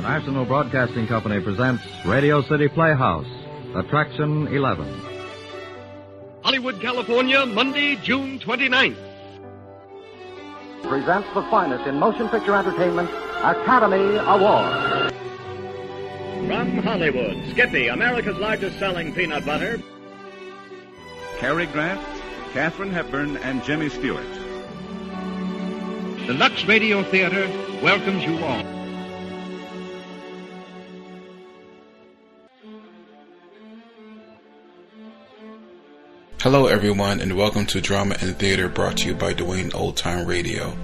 National Broadcasting Company presents Radio City Playhouse, Attraction 11. Hollywood, California, Monday, June 29th. Presents the finest in motion picture entertainment, Academy Award. From Hollywood, Skippy, America's largest selling peanut butter. Cary Grant, Katharine Hepburn, and Jimmy Stewart. The Lux Radio Theater welcomes you all. Hello everyone, and welcome to Drama and Theater, brought to you by Dwayne Old Time Radio.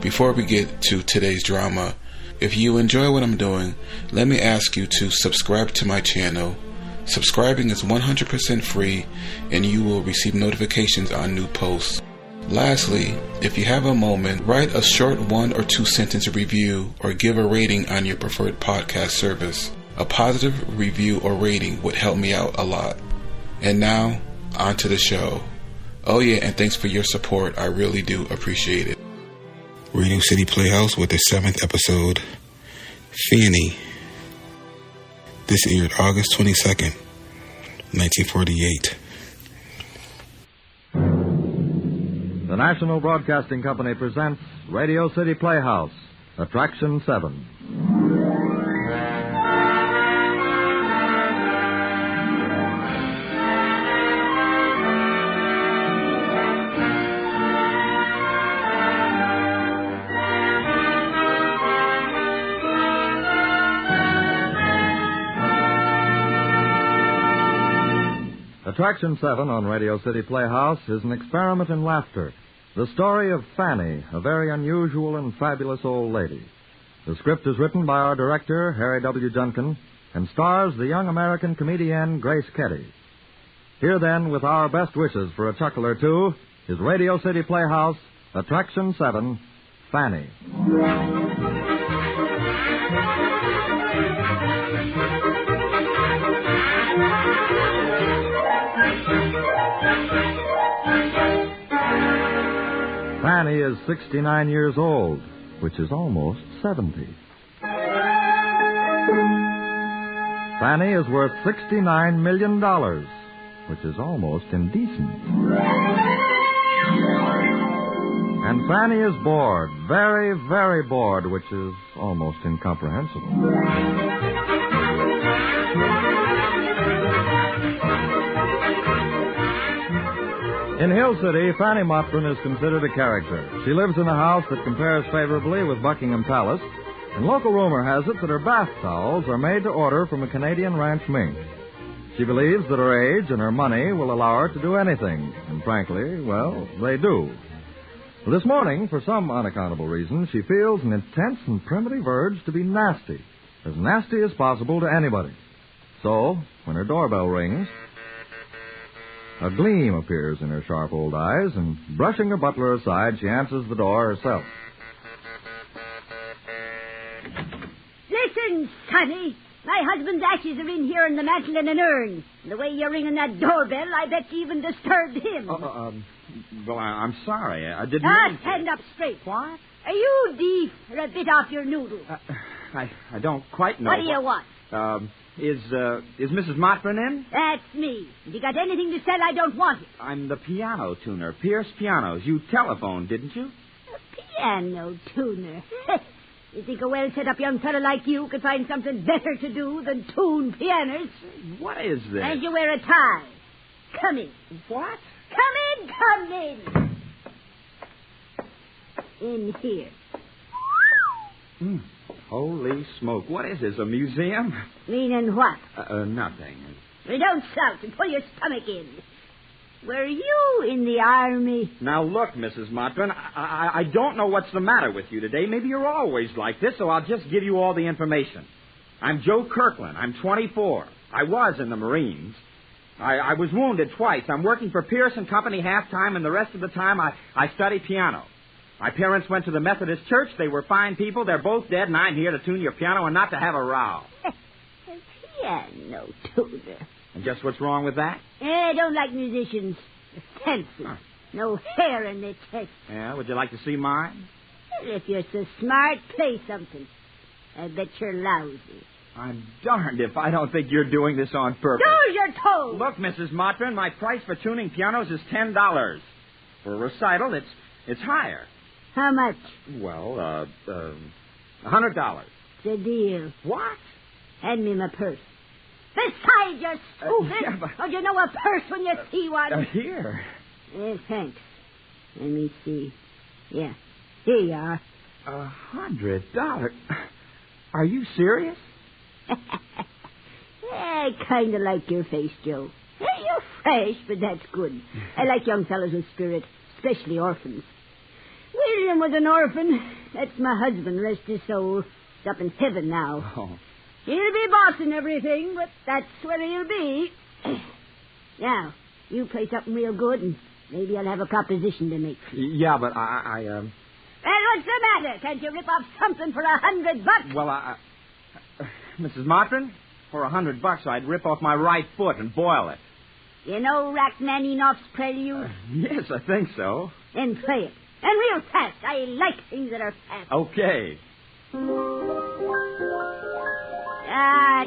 Before we get to today's drama, if you enjoy what I'm doing, let me ask you to subscribe to my channel. Subscribing is 100% free, and you will receive notifications on new posts. Lastly, if you have a moment, write a short 1 or 2 sentence review or give a rating on your preferred podcast service. A positive review or rating would help me out a lot. And now, on to the show. Oh yeah, and thanks for your support. I really do appreciate it. Radio City Playhouse with the 7th episode, Fanny. This aired August 22nd, 1948. The National Broadcasting Company presents Radio City Playhouse, Attraction 7. Attraction 7 on Radio City Playhouse is an experiment in laughter. The story of Fanny, a very unusual and fabulous old lady. The script is written by our director, Harry W. Junkin, and stars the young American comedienne Grace Keddy. Here then, with our best wishes for a chuckle or two, is Radio City Playhouse, Attraction 7, Fanny. Fanny is 69 years old, which is almost 70. Fanny is worth $69 million, which is almost indecent. And Fanny is bored, very, very bored, which is almost incomprehensible. In Hill City, Fanny Marston is considered a character. She lives in a house that compares favorably with Buckingham Palace, and local rumor has it that her bath towels are made to order from a Canadian ranch mink. She believes that her age and her money will allow her to do anything, and frankly, well, they do. This morning, for some unaccountable reason, she feels an intense and primitive urge to be nasty as possible to anybody. So, when her doorbell rings, a gleam appears in her sharp old eyes, and brushing her butler aside, she answers the door herself. Listen, Sonny. My husband's ashes are in here in the mantel in an urn. The way you're ringing that doorbell, I bet you even disturbed him. Well, I'm sorry. I didn't mean to. Stand up straight. What? Are you deaf or a bit off your noodle? I don't quite know. What do you want? Is Mrs. Marston in? That's me. If you got anything to sell, I don't want it. I'm the piano tuner, Pierce Pianos. You telephoned, didn't you? A piano tuner? You think a well-set-up young fellow like you could find something better to do than tune pianos? What is this? And you wear a tie. Come in. What? Come in. In here. Holy smoke. What is this, a museum? Meaning what? Nothing. Well, don't shout and pull your stomach in. Were you in the army? Now, look, Mrs. Marston, I don't know what's the matter with you today. Maybe you're always like this, so I'll just give you all the information. I'm Joe Kirkland. I'm 24. I was in the Marines. I was wounded twice. I'm working for Pierce & Company half-time, and the rest of the time I study piano. My parents went to the Methodist Church. They were fine people. They're both dead, and I'm here to tune your piano and not to have a row. A piano tuner. And just what's wrong with that? I don't like musicians. Offensive. Huh. No hair in their chest. Yeah, would you like to see mine? Well, if you're so smart, play something. I bet you're lousy. I'm darned if I don't think you're doing this on purpose. Do as you're told. Look, Mrs. Marston, my price for tuning pianos is $10. For a recital, it's higher. How much? Well, $100. It's a deal. What? Hand me my purse. Besides, you're stupid. Yeah, but... Don't you know a purse when you see one? Here. Thanks. Let me see. Yeah, here you are. $100? Are you serious? I kind of like your face, Joe. You're fresh, but that's good. I like young fellows with spirit, especially orphans. William was an orphan. That's my husband, rest his soul. He's up in heaven now. Oh. He'll be bossing everything, but that's where he'll be. Now, you play something real good, and maybe I'll have a proposition to make. Yeah, but Well, what's the matter? Can't you rip off something for $100? Well, Mrs. Marston, for $100, I'd rip off my right foot and boil it. You know Rachmaninoff's Prelude? Yes, I think so. Then play it. And real fast. I like things that are fast. Okay.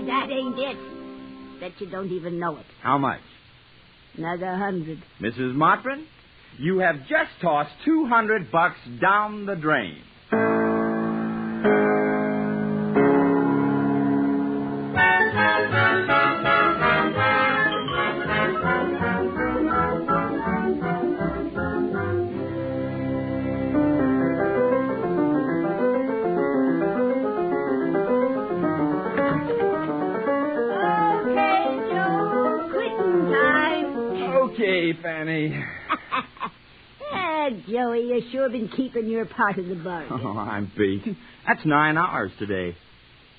That ain't it. Bet you don't even know it. How much? Another $100. Mrs. Marston, you have just tossed $200 down the drain. Okay, Fanny. Joey, you sure been keeping your part of the bargain. Oh, I'm beat. That's 9 hours today.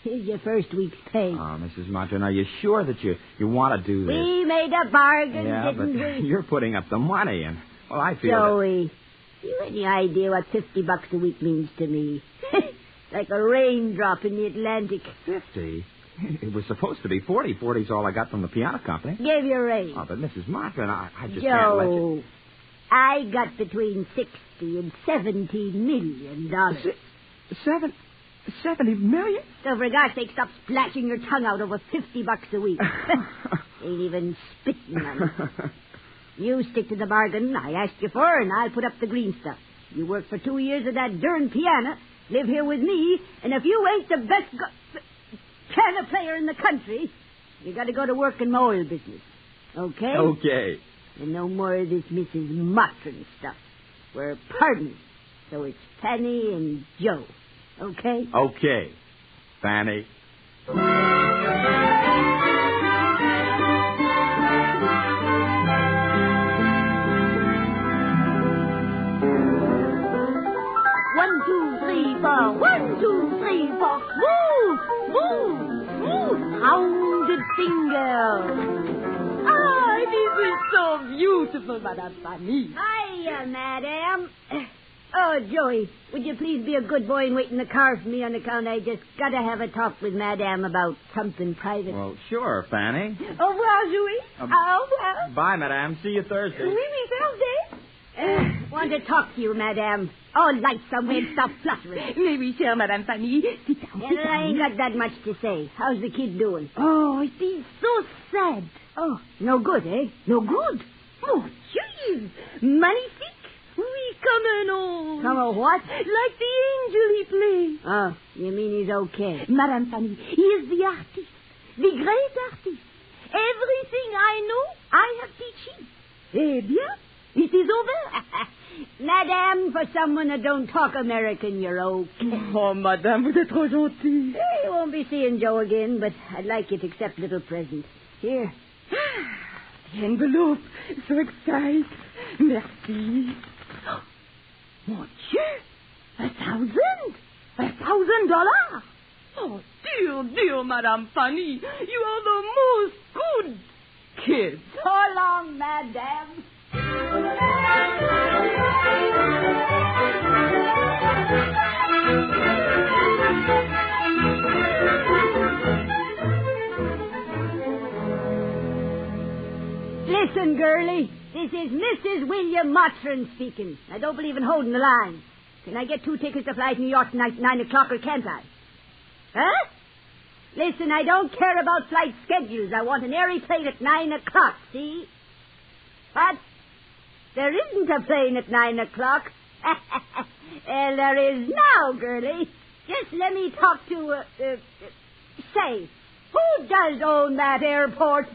Here's your first week's pay. Oh, Mrs. Marston, are you sure that you want to do this? We made a bargain, yeah, didn't but we? You're putting up the money, and, well, I feel Joey, you any idea what $50 a week means to me? Like a raindrop in the Atlantic. 50? It was supposed to be 40. 40's all I got from the piano company. Give you a raise. Oh, but Mrs. Marston, I just Joe, can't let you... I got between $60 and $70 million. $70 million? So for God's sake, stop splashing your tongue out over $50 a week. Ain't even spitting on it. You stick to the bargain I asked you for, and I'll put up the green stuff. You work for 2 years at that darn piano, live here with me, and if you ain't the best piano player in the country, you got to go to work in my oil business. Okay? Okay. And no more of this Mrs. Marston stuff. We're partners, so it's Fanny and Joe. Okay? Okay, Fanny. One, two, three, four. 1, 2, 3, 4. Move! Move! Move! Rounded finger. This is so beautiful, Madame Fanny. Hiya, Madame. Oh, Joey, would you please be a good boy and wait in the car for me on account I just got to have a talk with Madame about something private. Well, sure, Fanny. Au revoir, Joey. Au revoir. Bye, Madame. See you Thursday. Oui, Thursday. Want to talk to you, Madame. Oh, light somewhere and stop fluttering. Maybe, chère Madame Fanny. Sit down, sit I ain't got that much to say. How's the kid doing? Oh, it is so sad. Oh, no good, eh? No good? Oh, jeez. Magnifique. Oui, comme un ange. Come a what? Like the angel he plays. Oh, you mean he's okay? Madame Fanny, he is the artist. The great artist. Everything I know, I have teaching. Eh bien, it is over. Madame, for someone that don't talk American, you're okay. Oh, Madame, vous êtes trop gentille. You won't be seeing Joe again, but I'd like you to accept a little present. Here. The envelope. So excited. Merci. Mon Dieu! $1,000? $1,000? Oh, dear, Madame Fanny. You are the most good kid. So long, Madame. Listen, girlie. This is Mrs. William Marston speaking. I don't believe in holding the line. Can I get 2 tickets to fly to New York tonight at 9 o'clock, or can't I? Huh? Listen, I don't care about flight schedules. I want an airy plane at 9 o'clock, see? What? There isn't a plane at 9 o'clock. Well, there is now, girlie. Just let me talk to, say, who does own that airport?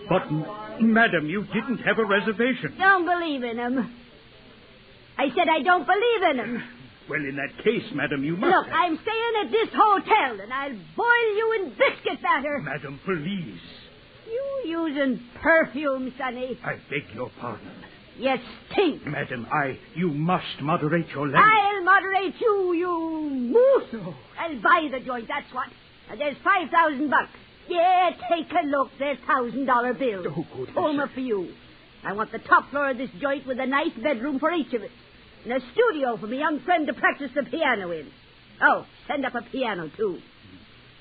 But, madam, you didn't have a reservation. Don't believe in him. I said I don't believe in him. Well, in that case, madam, you must Look, have... I'm staying at this hotel, and I'll boil you in biscuit batter. Madam, please. You using perfume, Sonny. I beg your pardon. You stink. Madam, you must moderate your language. I'll moderate you, you moose. Oh. I'll buy the joint, that's what. And there's $5,000. Yeah, take a look. There's $1,000 bills. Oh, goodness. Home for you. I want the top floor of this joint with a nice bedroom for each of us. And a studio for my young friend to practice the piano in. Oh, send up a piano, too.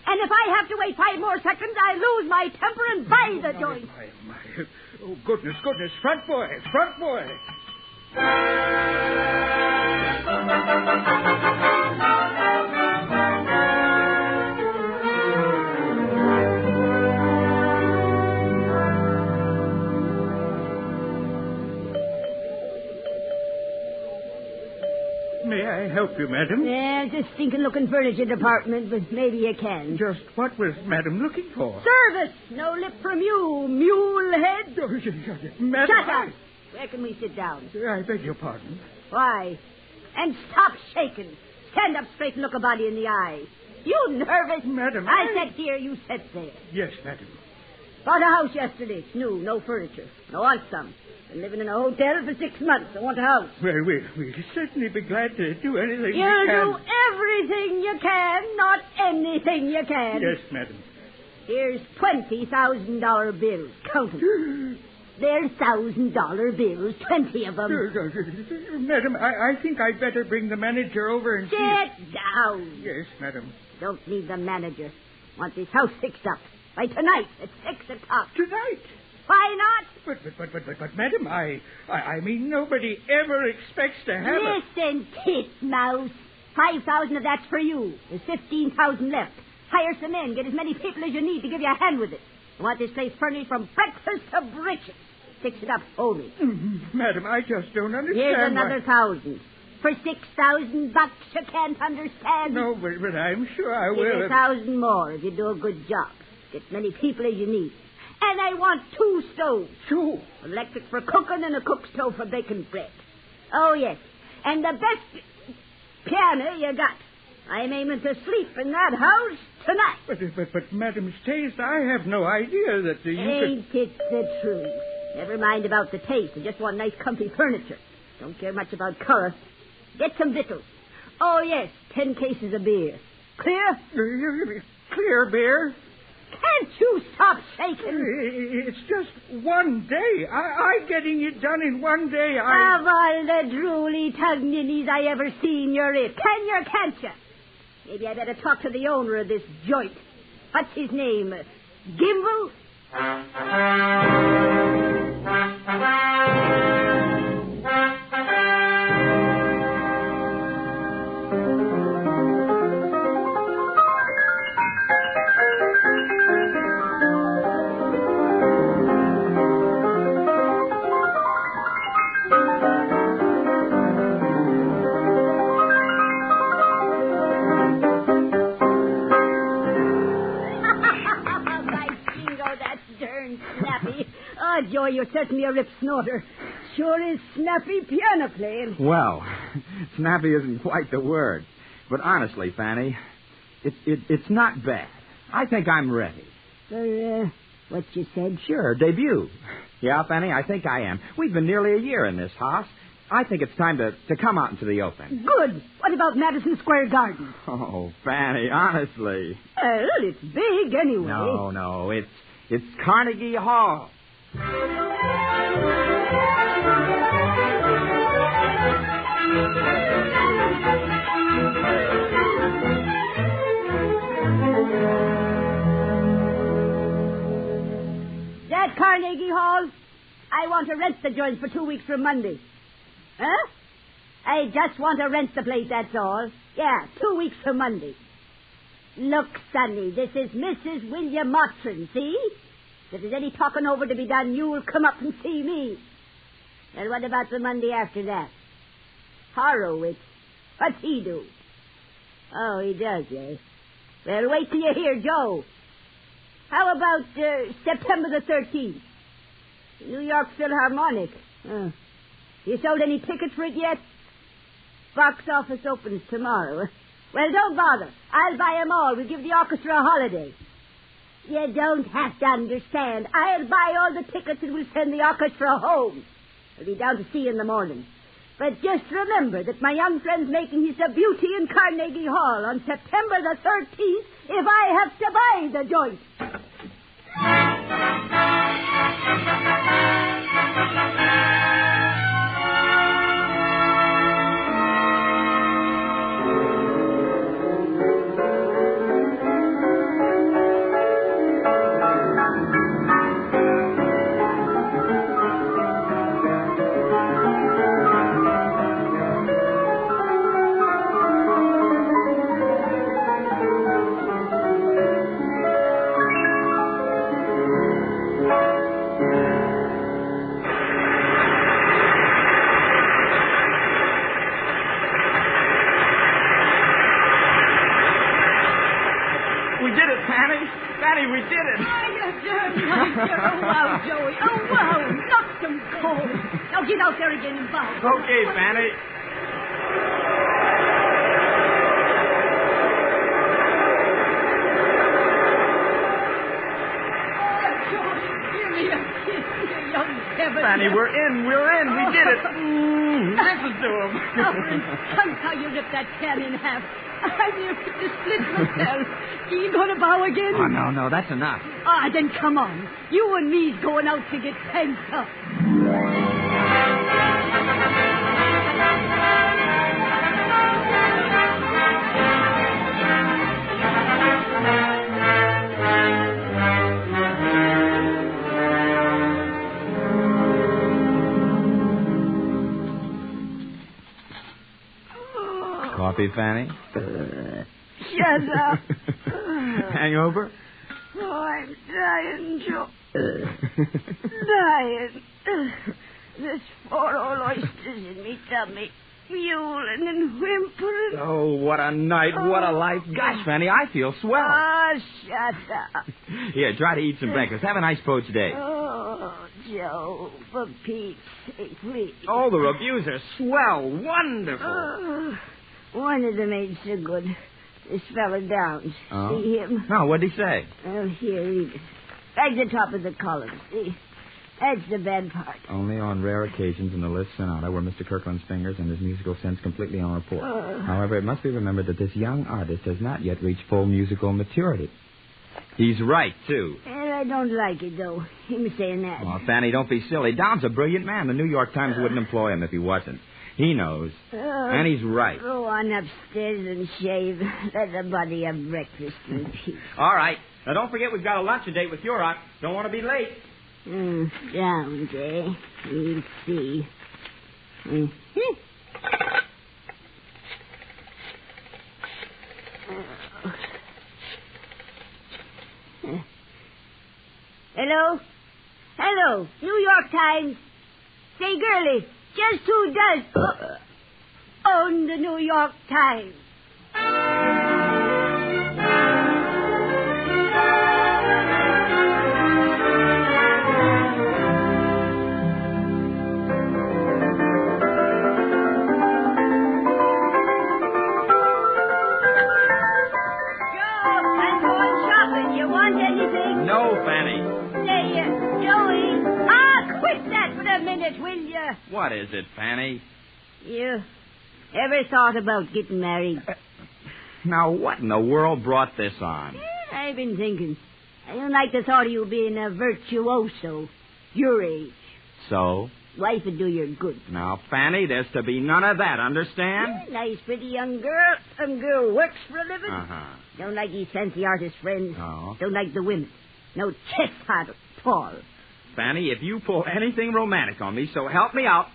And if I have to wait 5 more seconds, I lose my temper and buy the joint. My. Oh, goodness. Front boy. May I help you, madam? Yeah, it's a stinking-looking furniture department, but maybe you can. Just what was madam looking for? Service! No lip from you, mule head. Madam, Shut up! Where can we sit down? I beg your pardon. Why? And stop shaking. Stand up straight and look a body in the eye. You nervous? Madam, I sat here, you sat there. Yes, madam. Bought a house yesterday. It's new, no furniture. I want some. Been living in a hotel for 6 months. I want a house. Well, we'll certainly be glad to do anything You'll we can. do everything you can, not anything you can. Yes, madam. Here's $20,000 bills. Count them. They're $1,000 bills, 20 of them. Madam, I think I'd better bring the manager over and Sit down. Yes, madam. Don't need the manager. Want this house fixed up. By tonight at 6 o'clock. Tonight? Why not? But, madam, I mean, nobody ever expects to have it. Listen, titmouse. 5,000 of that's for you. There's 15,000 left. Hire some men. Get as many people as you need to give you a hand with it. I want this place furnished from breakfast to breeches. Fix it up, hold me. Madam, I just don't understand. Here's another 1,000. For $6,000, you can't understand. No, but I'm sure I will. Give 1,000 more if you do a good job. Get as many people as you need. And I want 2 stoves. 2? Electric for cooking and a cook stove for baking bread. Oh, yes. And the best piano you got. I'm aiming to sleep in that house tonight. But Madam's taste, I have no idea that you Ain't it the truth? Never mind about the taste. I just want nice, comfy furniture. Don't care much about color. Get some victuals. Oh, yes, 10 cases of beer. Clear? Clear beer? Can't you stop shaking? It's just one day. I getting it done in one day. Of all the drooly tug-ninnies I ever seen, you're it. Can you or can't you? Maybe I better talk to the owner of this joint. What's his name? Gimble? Joy, you're certainly a rip snorter. Sure is snappy piano playing. Well, snappy isn't quite the word. But honestly, Fanny, it's not bad. I think I'm ready. What you said? Sure, debut. Yeah, Fanny, I think I am. We've been nearly a year in this house. I think it's time to come out into the open. Good. What about Madison Square Garden? Oh, Fanny, honestly. Well, it's big anyway. No, it's Carnegie Hall. That Carnegie Hall? I want to rent the joint for 2 weeks from Monday. Huh? I just want to rent the place, that's all. Yeah, 2 weeks from Monday. Look, Sonny, this is Mrs. William Marston, see? If there's any talking over to be done, you'll come up and see me. And what about the Monday after that? Horowitz. What's he do? Oh, he does, eh? Well, wait till you hear Joe. How about September the 13th? New York Philharmonic. You sold any tickets for it yet? Box office opens tomorrow. Well, don't bother. I'll buy 'em all. We'll give the orchestra a holiday. You don't have to understand. I'll buy all the tickets and we'll send the orchestra home. I'll be down to see you in the morning. But just remember that my young friend's making his debut in Carnegie Hall on September the 13th if I have to buy the joint. Fanny, we did it. Oh, you dirty monster. Oh, wow, Joey. Oh, wow. Knocked him cold. Now get out there again and bow. Okay, Fanny. Oh, Joey, give me a kiss, you young devil. Fanny, we're in. We did it. Listen to him. Now, for instance, how you ripped that can in half. I'm here to split myself. You going to bow again? Oh, no, that's enough. Ah, then come on. You and me's going out to get tanked up. Coffee, Fanny? Shut up. Hangover? Oh, I'm dying, Joe. Dying. There's 4 old oysters in me tummy, mewling and whimpering. Oh, what a night. What a life. Gosh, Fanny, I feel swell. Oh, shut up. Here, try to eat some breakfast. Have a nice poached egg. Oh, Joe, for Pete's sake, please. Oh, the reviews are swell. Wonderful. Oh, one of them ain't so good. This fella Downs. Oh? See him? No, what'd he say? Oh, here, read it. Right at the top of the column, see? That's the bad part. Only on rare occasions in the list sonata were Mr. Kirkland's fingers and his musical sense completely on rapport. However, it must be remembered that this young artist has not yet reached full musical maturity. He's right, too. Well, I don't like it, though. Him saying that. Oh, Fanny, don't be silly. Downs a brilliant man. The New York Times wouldn't employ him if he wasn't. He knows. And he's right. Go on upstairs and shave. Let the body have breakfast in peace. All right. Now, don't forget we've got a luncheon date with Urok. Don't want to be late. Downs, eh? We'll see. Hello? Hello, New York Times. Say, girlie, just who does own the New York Times? Will you? What is it, Fanny? You ever thought about getting married? Now, what in the world brought this on? I've been thinking. I don't like the thought of you being a virtuoso. Your age. So? Wife would do you good. Now, Fanny, there's to be none of that, understand? Yeah, nice, pretty young girl. Some girl works for a living. Uh-huh. Don't like these fancy artist friends. Oh. Don't like the women. No chest hot at all. Fanny, if you pull anything romantic on me, so help me out,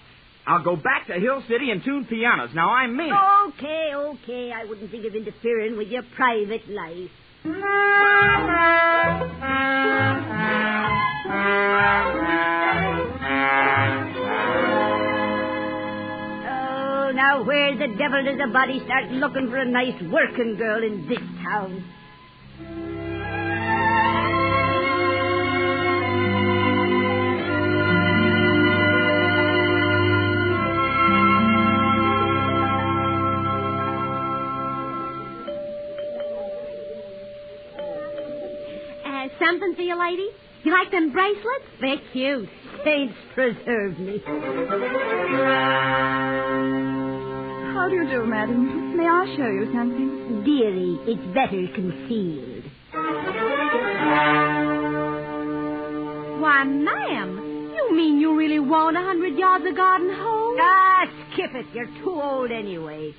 I'll go back to Hill City and tune pianos. Now, I mean it. Okay. I wouldn't think of interfering with your private life. Oh, now where the devil does a body start looking for a nice working girl in this town? Something for you, lady? You like them bracelets? They're cute. Saints preserve me. How do you do, madam? May I show you something? Dearie, it's better concealed. Why, ma'am, you mean you really want 100 yards of garden hose? Ah, skip it. You're too old anyway.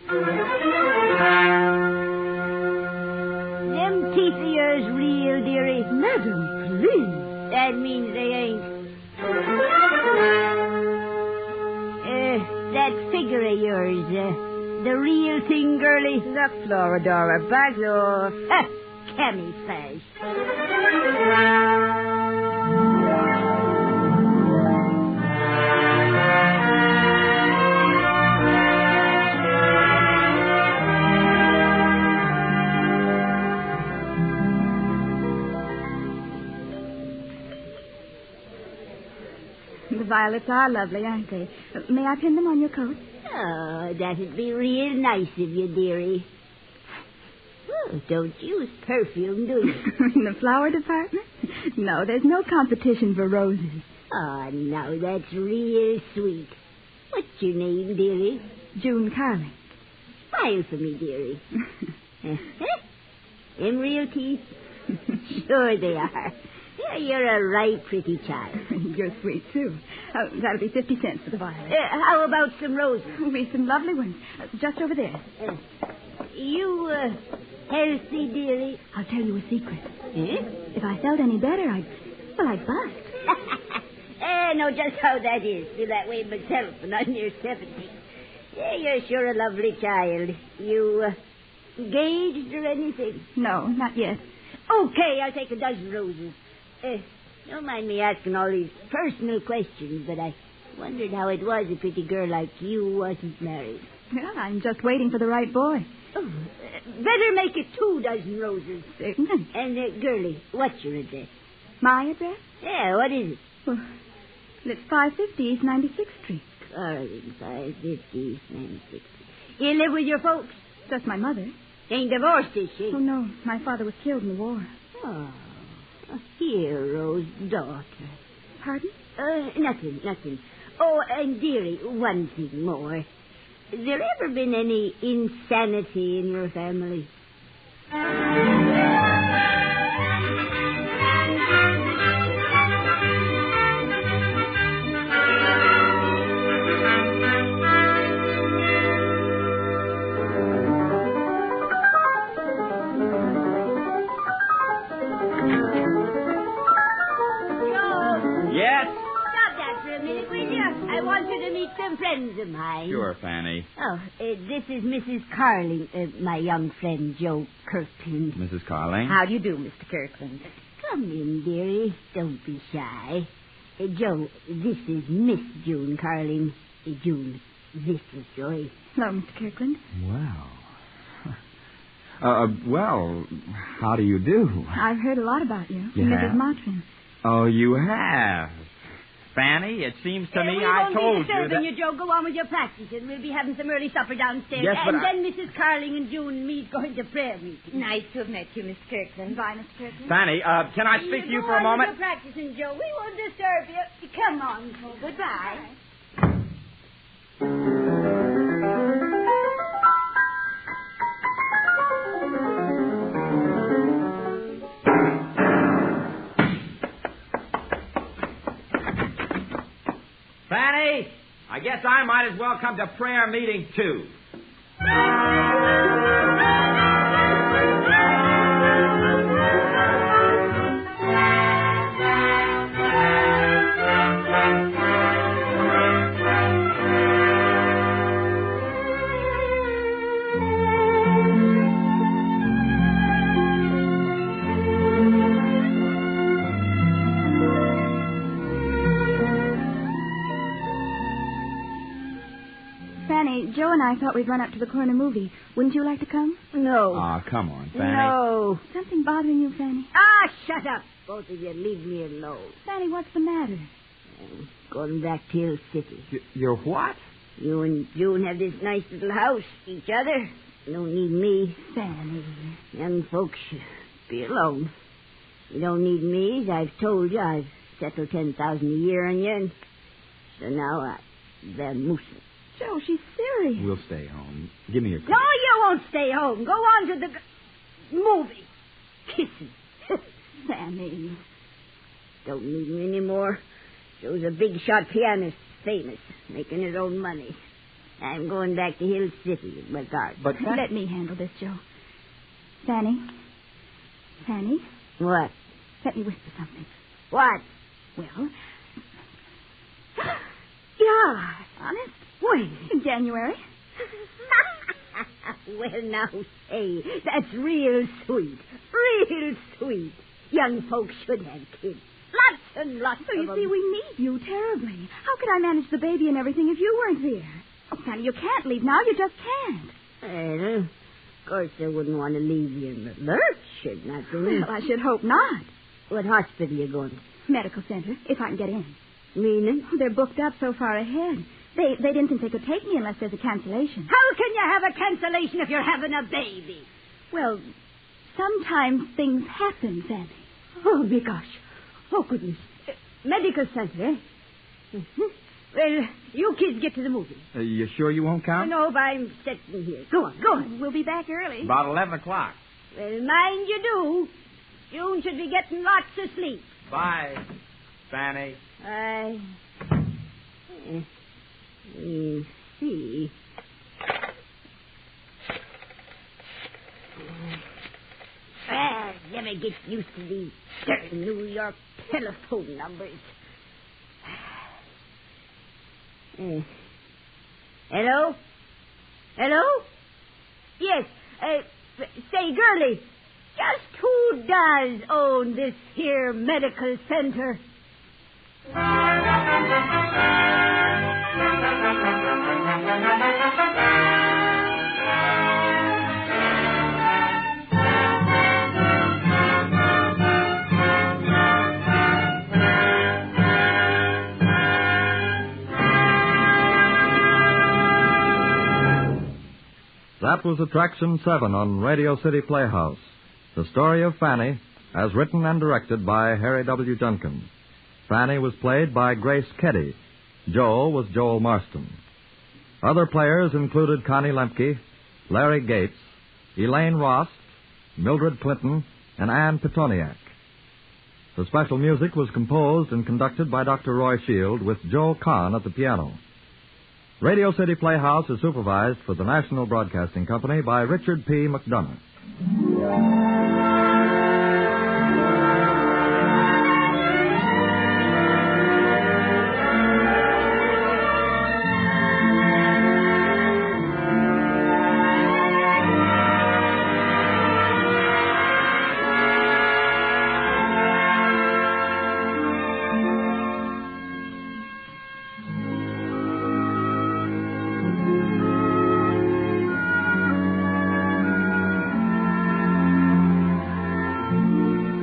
Them teeth of yours real, dearie? Madam, please. That means they ain't. That figure of yours, the real thing, girlie? Look, Floridora, back off. Camouflage. The violets are lovely, aren't they? May I pin them on your coat? Oh, that'd be real nice of you, dearie. Oh, don't use perfume, do you? In the flower department? No, there's no competition for roses. Oh, now that's real sweet. What's your name, dearie? June Carling. Smile for me, dearie. Them real teeth? Sure they are. Yeah, you're a right pretty child. You're sweet, too. That'll be 50 cents for the violets. How about some roses? We've some lovely ones. Just over there. You, healthy, dearie? I'll tell you a secret. Eh? If I felt any better, I'd bust. Know just how that is. Feel that way myself, and I'm near 70. Yeah, you're sure a lovely child. You, engaged or anything? No, not yet. Okay, I'll take a dozen roses. Don't mind me asking all these personal questions, but I wondered how it was a pretty girl like you wasn't married. Well, I'm just waiting for the right boy. Oh, better make it 2 dozen roses. Certainly. And, girlie, what's your address? My address? Yeah, what is it? Well, it's 550 East 96th Street. Carling, 550 East 96th Street. You live with your folks? Just my mother. Ain't divorced, is she? Oh, no. My father was killed in the war. Oh, a hero's daughter. Pardon? Nothing. Oh, and dearie, one thing more. There ever been any insanity in your family? I want you to meet some friends of mine. Sure, Fanny. Oh, this is Mrs. Carling, my young friend, Joe Kirkland. Mrs. Carling? How do you do, Mr. Kirkland? Come in, dearie. Don't be shy. Joe, this is Miss June Carling. June, this is Joy. Hello, Mr. Kirkland. Wow. Well, how do you do? I've heard a lot about you. You Mrs. have? Marston. Oh, you have? Fanny, it seems to me I told you that... We won't be disturbing you, Joe. Go on with your practicing. We'll be having some early supper downstairs. Yes, but then Mrs. Carling and June and me going to prayer meeting. Nice to have met you, Miss Kirkland. Bye, Miss Kirkland. Fanny, can I speak to you for a moment? Go on with your practicing, Joe. We won't disturb you. Come on. Goodbye. Fanny, I guess I might as well come to prayer meeting, too. Joe and I thought we'd run up to the corner movie. Wouldn't you like to come? No. Oh, come on, Fanny. No. Something bothering you, Fanny? Ah, shut up. Both of you, leave me alone. Fanny, what's the matter? I'm going back to Hill City. You're what? You and June have this nice little house, each other. You don't need me. Fanny. Young folks should be alone. You don't need me. As I've told you, I've settled $10,000 a year on you. And so now they're moosing. Joe, she's serious. We'll stay home. Give me your coat. No, you won't stay home. Go on to the movie. Kissing. Fanny. Don't need me anymore. Joe's a big shot pianist, famous, making his own money. I'm going back to Hill City with my guard. But let me handle this, Joe. Fanny. Fanny. What? Let me whisper something. What? Well. Yeah. Honest? When? In January. Well, now, say, that's real sweet. Real sweet. Young folks should have kids. Lots and lots so of them. You see, we need you terribly. How could I manage the baby and everything if you weren't there? Oh, Fanny, you can't leave now. You just can't. Well, of course I wouldn't want to leave you in the lurch or nothing. Well, I should hope not. What hospital are you going to? Medical center, if I can get in. Meaning? They're booked up so far ahead. They didn't think they could take me unless there's a cancellation. How can you have a cancellation if you're having a baby? Well, sometimes things happen, Fanny. Oh, my gosh. Oh, goodness. Medical center, eh? Mm-hmm. Well, you kids get to the movie. Are you sure you won't come? No, but I'm sitting here. Go on. We'll be back early. About 11 o'clock. Well, mind you do. June should be getting lots of sleep. Bye, Fanny. You see. Never get used to these certain New York telephone numbers. Hello? Hello? Yes. Say, girlie, just who does own this here medical center? That was Attraction 7 on Radio City Playhouse. The story of Fanny, as written and directed by Harry W. Junkin. Fanny was played by Grace Keddy. Joel was Joel Marston. Other players included Connie Lembcke, Larry Gates, Elaine Ross, Mildred Clinton, and Ann Petoniak. The special music was composed and conducted by Dr. Roy Shield with Joe Kahn at the piano. Radio City Playhouse is supervised for the National Broadcasting Company by Richard P. McDonough.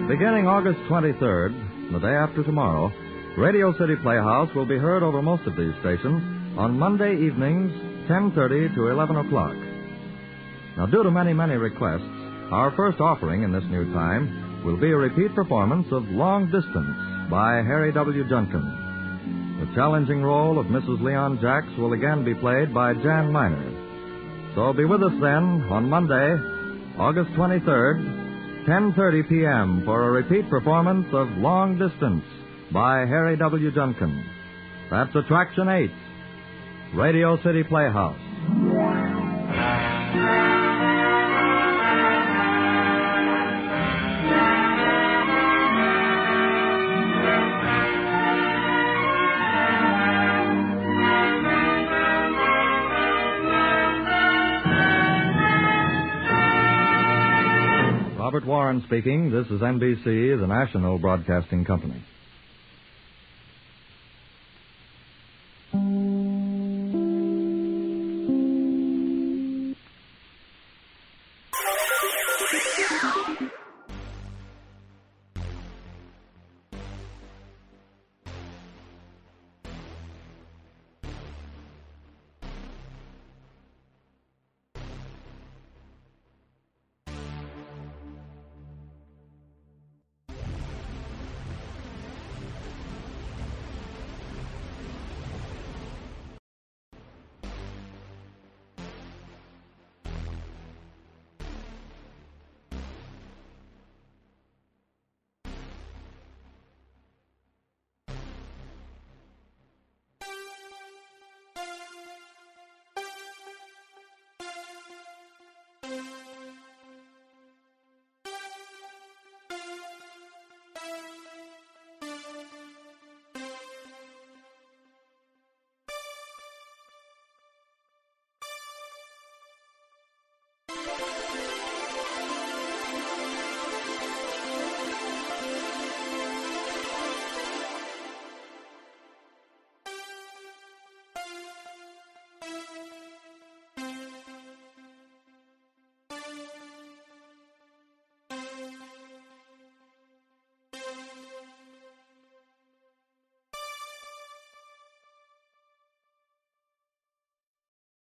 Beginning August 23rd, the day after tomorrow, Radio City Playhouse will be heard over most of these stations on Monday evenings, 10:30 to 11 o'clock. Now, due to many requests, our first offering in this new time will be a repeat performance of Long Distance by Harry W. Junkin. The challenging role of Mrs. Leon Jacks will again be played by Jan Miner. So be with us then on Monday, August 23rd, 10:30 p.m. for a repeat performance of Long Distance by Harry W. Junkin. That's Attraction 8, Radio City Playhouse. Robert Warren speaking. This is NBC, the national broadcasting company.